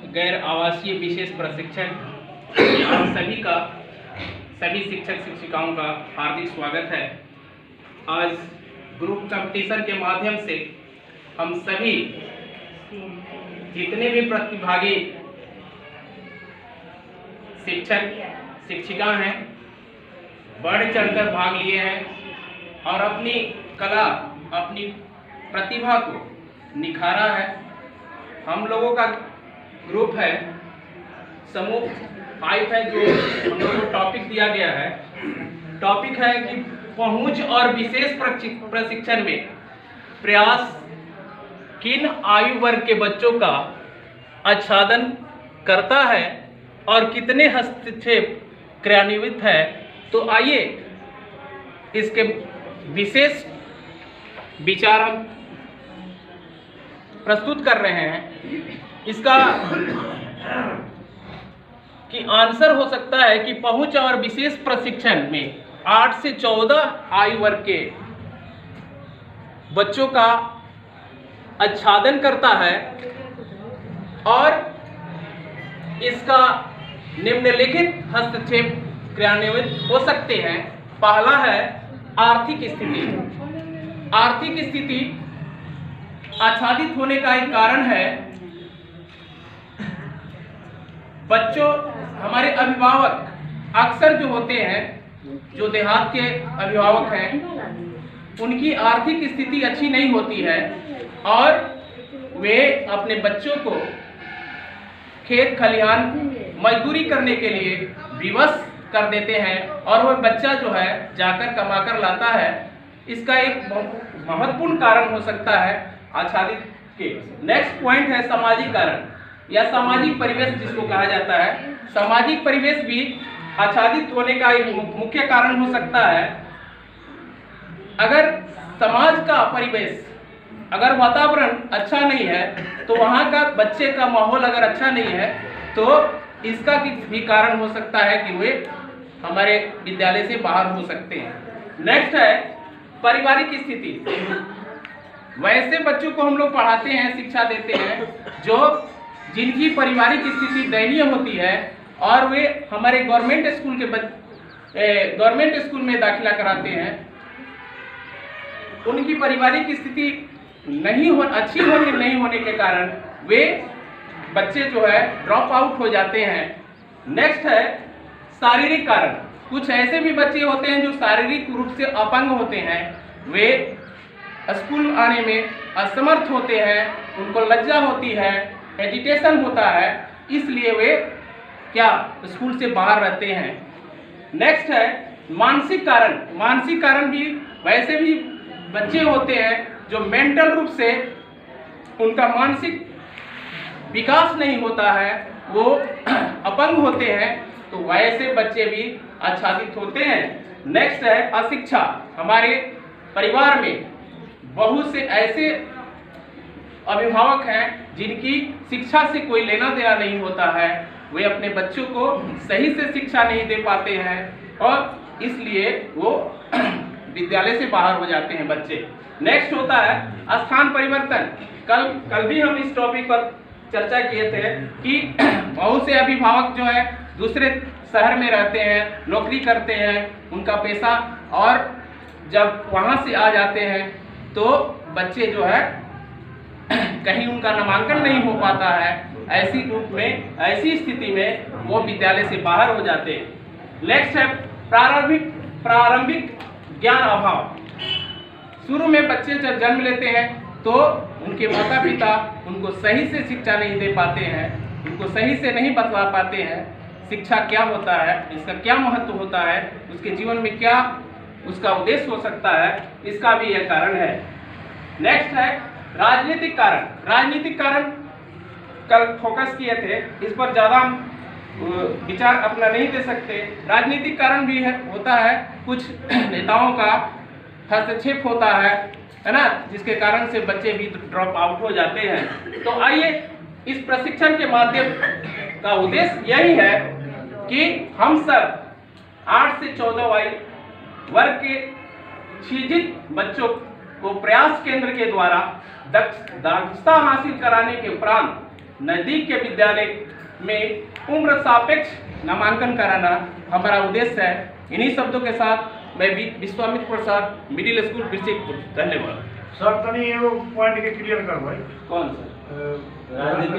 गैर आवासीय विशेष प्रशिक्षण आप सभी शिक्षक शिक्षिकाओं का हार्दिक स्वागत है। आज ग्रुप कंपटीशन के माध्यम से हम सभी जितने भी प्रतिभागी शिक्षक शिक्षिका हैं बढ़ चढ़कर भाग लिए हैं और अपनी कला अपनी प्रतिभा को निखारा है। हम लोगों का ग्रुप है, समूह 5 है, जो हम लोगों को टॉपिक दिया गया है। टॉपिक है कि पहुंच और विशेष प्रशिक्षण में प्रयास किन आयु वर्ग के बच्चों का आच्छादन करता है और कितने हस्तक्षेप क्रियान्वित है। तो आइए इसके विशेष विचार हम प्रस्तुत कर रहे हैं। इसका कि आंसर हो सकता है कि पहुंच और विशेष प्रशिक्षण में 8 से 14 आयु वर्ग के बच्चों का आच्छादन करता है और इसका निम्नलिखित हस्तक्षेप क्रियान्वित हो सकते हैं। पहला है आर्थिक स्थिति। आर्थिक स्थिति आच्छादित होने का एक कारण है। बच्चों, हमारे अभिभावक अक्सर जो होते हैं, जो देहात के अभिभावक हैं, उनकी आर्थिक स्थिति अच्छी नहीं होती है और वे अपने बच्चों को खेत खलिहान मजदूरी करने के लिए विवश कर देते हैं और वह बच्चा जो है जाकर कमाकर लाता है। इसका एक महत्वपूर्ण कारण हो सकता है आच्छादित के। नेक्स्ट पॉइंट है सामाजिक कारण या सामाजिक परिवेश जिसको कहा जाता है। सामाजिक परिवेश भी आच्छादित होने का एक मुख्य कारण हो सकता है। अगर समाज का परिवेश, अगर वातावरण अच्छा नहीं है तो वहाँ का बच्चे का माहौल अगर अच्छा नहीं है तो इसका भी कारण हो सकता है कि वे हमारे विद्यालय से बाहर हो सकते हैं। नेक्स्ट है पारिवारिक स्थिति। वैसे बच्चों को हम लोग पढ़ाते हैं, शिक्षा देते हैं जो जिनकी पारिवारिक स्थिति दयनीय होती है और वे हमारे गवर्नमेंट स्कूल में दाखिला कराते हैं। उनकी पारिवारिक स्थिति अच्छी नहीं होने के कारण वे बच्चे जो है ड्रॉप आउट हो जाते हैं। नेक्स्ट है शारीरिक कारण। कुछ ऐसे भी बच्चे होते हैं जो शारीरिक रूप से अपंग होते हैं। वे स्कूल आने में असमर्थ होते हैं, उनको लज्जा होती है, एजिटेशन होता है, इसलिए वे स्कूल से बाहर रहते हैं। नेक्स्ट है मानसिक कारण। मानसिक कारण भी वैसे भी बच्चे होते हैं जो मेंटल रूप से उनका मानसिक विकास नहीं होता है, वो अपंग होते हैं, तो वैसे बच्चे भी आच्छादित होते हैं। नेक्स्ट है अशिक्षा। हमारे परिवार में बहुत से ऐसे अभिभावक हैं जिनकी शिक्षा से कोई लेना देना नहीं होता है। वे अपने बच्चों को सही से शिक्षा नहीं दे पाते हैं और इसलिए वो विद्यालय से बाहर हो जाते हैं बच्चे। नेक्स्ट होता है स्थान परिवर्तन। कल भी हम इस टॉपिक पर चर्चा किए थे कि बहुत से अभिभावक जो है दूसरे शहर में रहते हैं, नौकरी करते हैं, उनका पैसा, और जब वहाँ से आ जाते हैं तो बच्चे जो है कहीं उनका नामांकन नहीं हो पाता है। ऐसी स्थिति में वो विद्यालय से बाहर हो जाते हैं। नेक्स्ट है प्रारंभिक ज्ञान अभाव। शुरू में बच्चे जब जन्म लेते हैं तो उनके माता पिता उनको सही से शिक्षा नहीं दे पाते हैं, उनको सही से नहीं बतला पाते हैं शिक्षा क्या होता है, इसका क्या महत्व होता है, उसके जीवन में क्या उसका उद्देश्य हो सकता है, इसका भी यह कारण है। नेक्स्ट है राजनीतिक कारण। राजनीतिक कारण कल फोकस किए थे, इस पर ज़्यादा हम विचार अपना नहीं दे सकते। राजनीतिक कारण भी होता है, कुछ नेताओं का हस्तक्षेप होता है ना, जिसके कारण से बच्चे भी ड्रॉप आउट हो जाते हैं। तो आइए इस प्रशिक्षण के माध्यम का उद्देश्य यही है कि हम सब 8 से 14 वर्ग के शिक्षित बच्चों को प्रयास केंद्र के द्वारा दक्षता हासिल कराने के उपरांत नजदीक के विद्यालय में उम्र सापेक्ष नामांकन कराना हमारा उद्देश्य है। इन्हीं शब्दों के साथ मैं विश्वामित्र प्रसाद मिडिल स्कूल बिरसिकपुर। धन्यवाद सर। तनी एगो पॉइंट के क्लियर कर भाई। कौन सर?